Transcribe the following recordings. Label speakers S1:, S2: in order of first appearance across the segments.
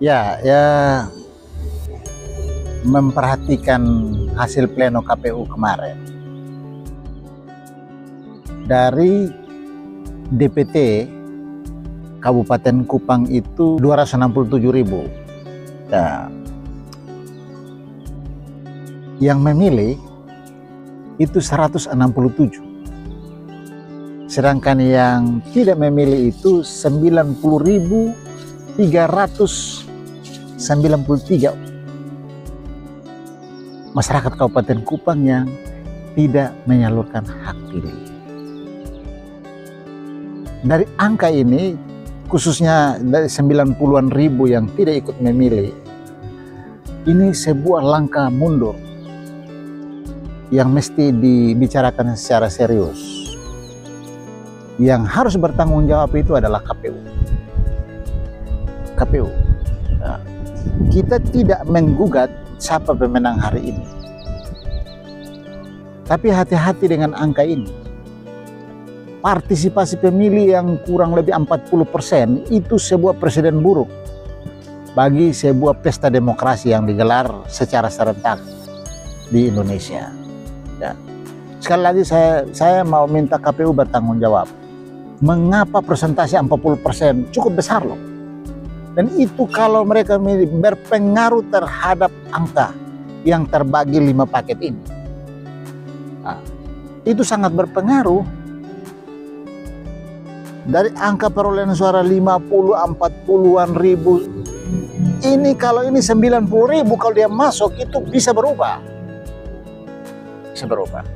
S1: Ya, memperhatikan hasil pleno KPU kemarin. Dari DPT Kabupaten Kupang itu 267.000. Ya. Yang memilih itu 167. Sedangkan yang tidak memilih itu 90.393 masyarakat Kabupaten Kupang yang tidak menyalurkan hak pilih. Dari angka ini, khususnya dari 90-an ribu yang tidak ikut memilih, ini sebuah langkah mundur yang mesti dibicarakan secara serius. Yang harus bertanggung jawab itu adalah KPU. Nah, kita tidak menggugat siapa pemenang hari ini. Tapi hati-hati dengan angka ini. Partisipasi pemilih yang kurang lebih 40% itu sebuah presiden buruk bagi sebuah pesta demokrasi yang digelar secara serentak di Indonesia. Ya. Sekali lagi saya mau minta KPU bertanggung jawab. Mengapa persentase 40% cukup besar loh. Dan itu kalau mereka berpengaruh terhadap angka yang terbagi 5 paket ini. Nah, itu sangat berpengaruh. Dari angka perolehan suara 50-40-an ribu. Ini kalau ini 90.000 kalau dia masuk itu bisa berubah. Bisa berubah.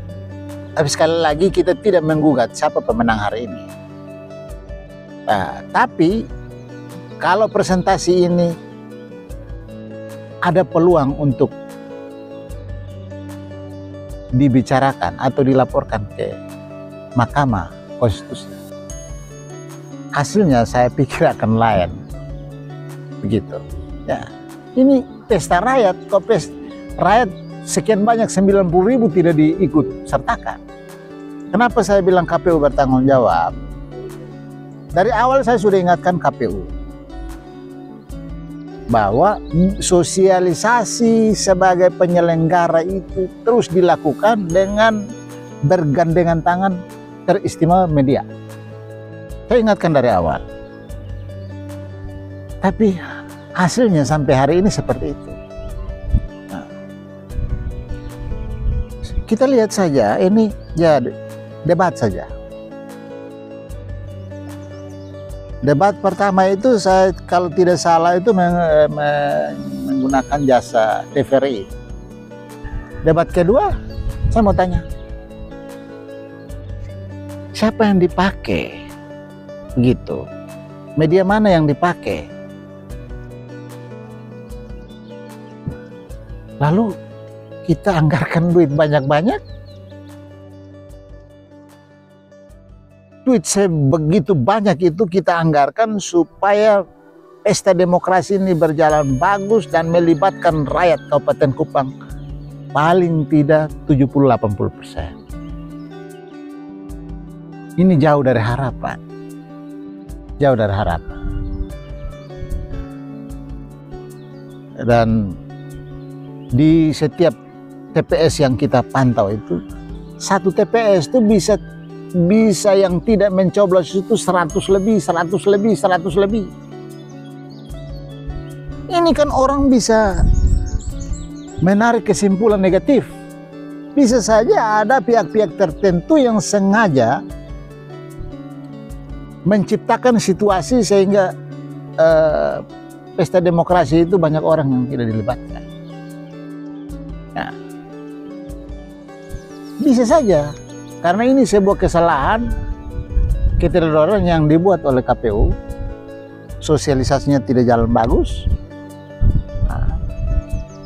S1: Tapi sekali lagi kita tidak menggugat siapa pemenang hari ini. Nah, tapi kalau presentasi ini ada peluang untuk dibicarakan atau dilaporkan ke Mahkamah Konstitusi, hasilnya saya pikir akan lain. Begitu. Ya, ini pesta rakyat, kok rakyat sekian banyak 90.000 tidak diikut sertakan. Kenapa saya bilang KPU bertanggung jawab? Dari awal saya sudah ingatkan KPU bahwa sosialisasi sebagai penyelenggara itu terus dilakukan dengan bergandengan tangan teristimewa media. Saya ingatkan dari awal. Tapi hasilnya sampai hari ini seperti itu. Nah, kita lihat saja, ini ya debat saja. Debat pertama itu saya kalau tidak salah itu menggunakan jasa TVRI. Debat kedua saya mau tanya, siapa yang dipakai? Begitu. Media mana yang dipakai? Lalu kita anggarkan duit banyak-banyak. Duit sebegitu banyak itu kita anggarkan supaya pesta demokrasi ini berjalan bagus dan melibatkan rakyat Kabupaten Kupang paling tidak 70-80%. Ini jauh dari harapan. Jauh dari harapan. Dan di setiap TPS yang kita pantau itu, satu TPS itu bisa yang tidak mencoblos itu 100 lebih. Ini kan orang bisa menarik kesimpulan negatif. Bisa saja ada pihak-pihak tertentu yang sengaja menciptakan situasi sehingga pesta demokrasi itu banyak orang yang tidak dilibatkan. Nah, bisa saja. Karena ini sebuah kesalahan, ketidakjujur yang dibuat oleh KPU, sosialisasinya tidak jalan bagus, nah,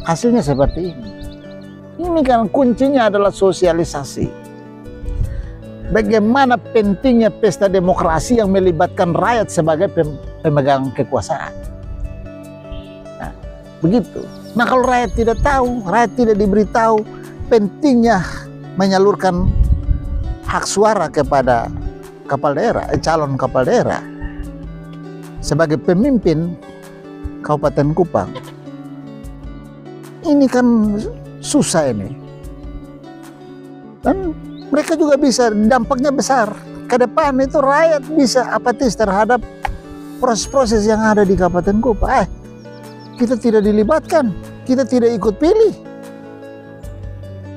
S1: hasilnya seperti ini. Ini kan kuncinya adalah sosialisasi. Bagaimana pentingnya pesta demokrasi yang melibatkan rakyat sebagai pemegang kekuasaan. Nah, begitu. Nah, kalau rakyat tidak tahu, rakyat tidak diberitahu pentingnya menyalurkan hak suara kepada calon kepala daerah sebagai pemimpin Kabupaten Kupang. Ini kan susah ini. Dan mereka juga bisa, dampaknya besar. Ke depan itu rakyat bisa apatis terhadap proses-proses yang ada di Kabupaten Kupang. Kita tidak dilibatkan, kita tidak ikut pilih.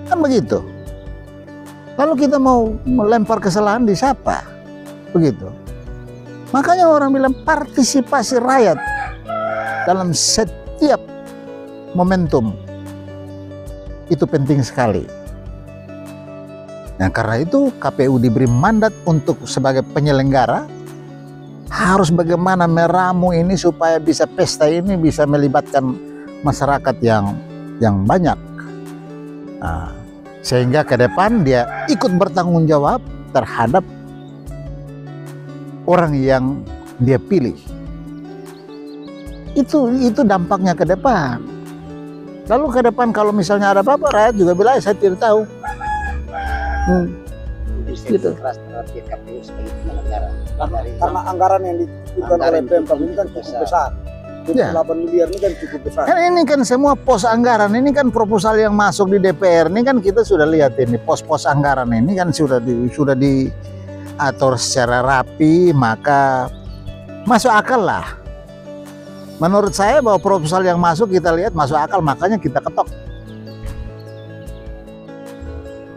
S1: Kan begitu. Lalu kita mau melempar kesalahan di siapa? Begitu. Makanya orang bilang partisipasi rakyat dalam setiap momentum itu penting sekali. Nah, karena itu KPU diberi mandat untuk sebagai penyelenggara harus bagaimana meramu ini supaya bisa pesta ini bisa melibatkan masyarakat yang banyak. Nah, sehingga ke depan dia ikut bertanggung jawab terhadap orang yang dia pilih. Itu dampaknya ke depan. Lalu ke depan kalau misalnya ada apa-apa, rakyat juga bilang saya tidak tahu. Gitu.
S2: Keras terhadap KPU sebagai penyelenggara.
S3: Karena anggaran yang ditentukan oleh Pemprov ini kan cukup besar. 8 miliar ini kan cukup besar.
S1: Kan ini kan semua pos anggaran, ini kan proposal yang masuk di DPR, ini kan kita sudah lihat ini pos-pos anggaran ini kan sudah diatur secara rapi, maka masuk akal lah. Menurut saya bahwa proposal yang masuk kita lihat masuk akal, makanya kita ketok.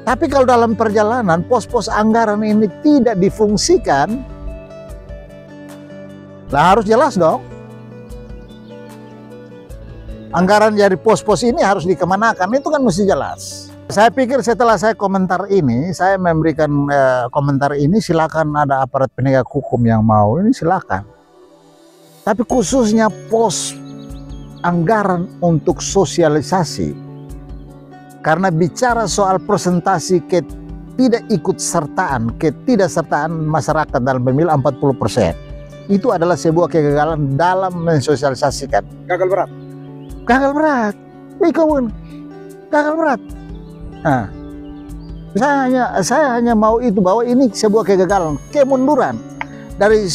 S1: Tapi kalau dalam perjalanan pos-pos anggaran ini tidak difungsikan, lah harus jelas dong. Anggaran dari pos-pos ini harus dikemanakan, itu kan mesti jelas. Saya pikir setelah saya komentar ini, saya memberikan komentar ini, silakan ada aparat penegak hukum yang mau, ini silakan. Tapi khususnya pos anggaran untuk sosialisasi, karena bicara soal presentasi ketidaksertaan masyarakat dalam pemilu 40%, itu adalah sebuah kegagalan dalam mensosialisasikan.
S3: Gagal berat.
S1: Gagal berat. Gagal berat. Nah, saya hanya mau itu, bahwa ini sebuah kegagalan, kemunduran dari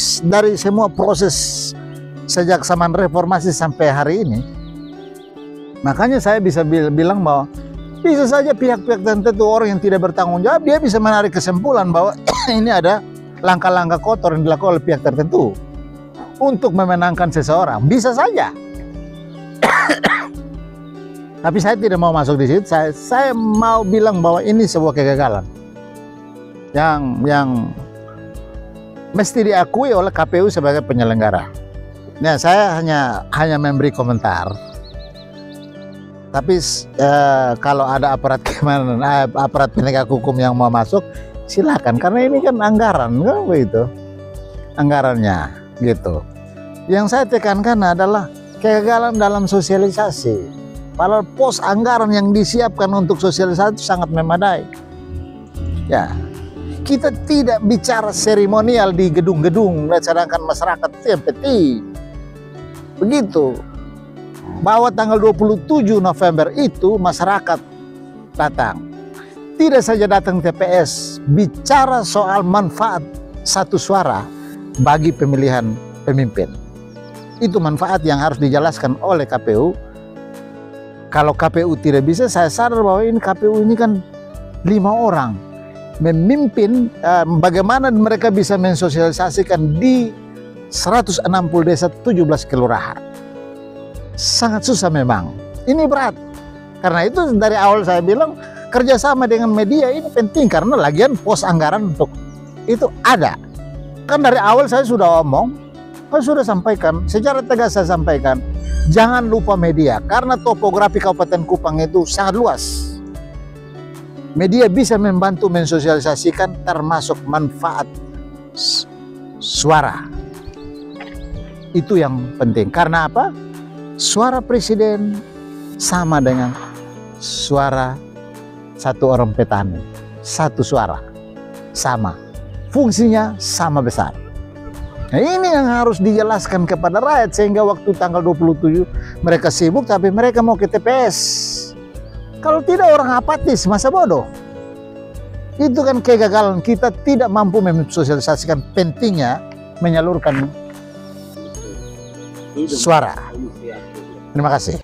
S1: semua proses sejak zaman reformasi sampai hari ini. Makanya saya bisa bilang bahwa bisa saja pihak-pihak tertentu, orang yang tidak bertanggung jawab, dia bisa menarik kesimpulan bahwa ini ada langkah-langkah kotor yang dilakukan oleh pihak tertentu untuk memenangkan seseorang. Bisa saja. Tapi saya tidak mau masuk di situ. Saya mau bilang bahwa ini sebuah kegagalan yang mesti diakui oleh KPU sebagai penyelenggara. Nah, saya hanya memberi komentar. Tapi kalau ada aparat penegak hukum yang mau masuk, silakan. Karena ini kan anggaran, kan begitu, anggarannya, gitu. Yang saya tekankan adalah kegagalan dalam sosialisasi. Padahal pos anggaran yang disiapkan untuk sosialisasi sangat memadai. Ya, kita tidak bicara seremonial di gedung-gedung, sedangkan masyarakat itu yang penting. Begitu. Bahwa tanggal 27 November itu masyarakat datang. Tidak saja datang TPS, bicara soal manfaat satu suara bagi pemilihan pemimpin. Itu manfaat yang harus dijelaskan oleh KPU. Kalau KPU tidak bisa, saya sadar bahwa ini KPU ini kan 5 orang memimpin, bagaimana mereka bisa mensosialisasikan di 160 desa 17 kelurahan. Sangat susah memang. Ini berat. Karena itu dari awal saya bilang kerjasama dengan media ini penting, karena lagian pos anggaran untuk itu ada. Kan dari awal saya sudah omong, saya sudah sampaikan, secara tegas saya sampaikan, jangan lupa media, karena topografi Kabupaten Kupang itu sangat luas. Media bisa membantu mensosialisasikan termasuk manfaat suara. Itu yang penting. Karena apa? Suara presiden sama dengan suara satu orang petani. Satu suara. Sama. Fungsinya sama besar. Nah, ini yang harus dijelaskan kepada rakyat, sehingga waktu tanggal 27 mereka sibuk tapi mereka mau ke TPS. Kalau tidak orang apatis, masa bodoh. Itu kan kegagalan, kita tidak mampu mensosialisasikan pentingnya menyalurkan suara. Terima kasih.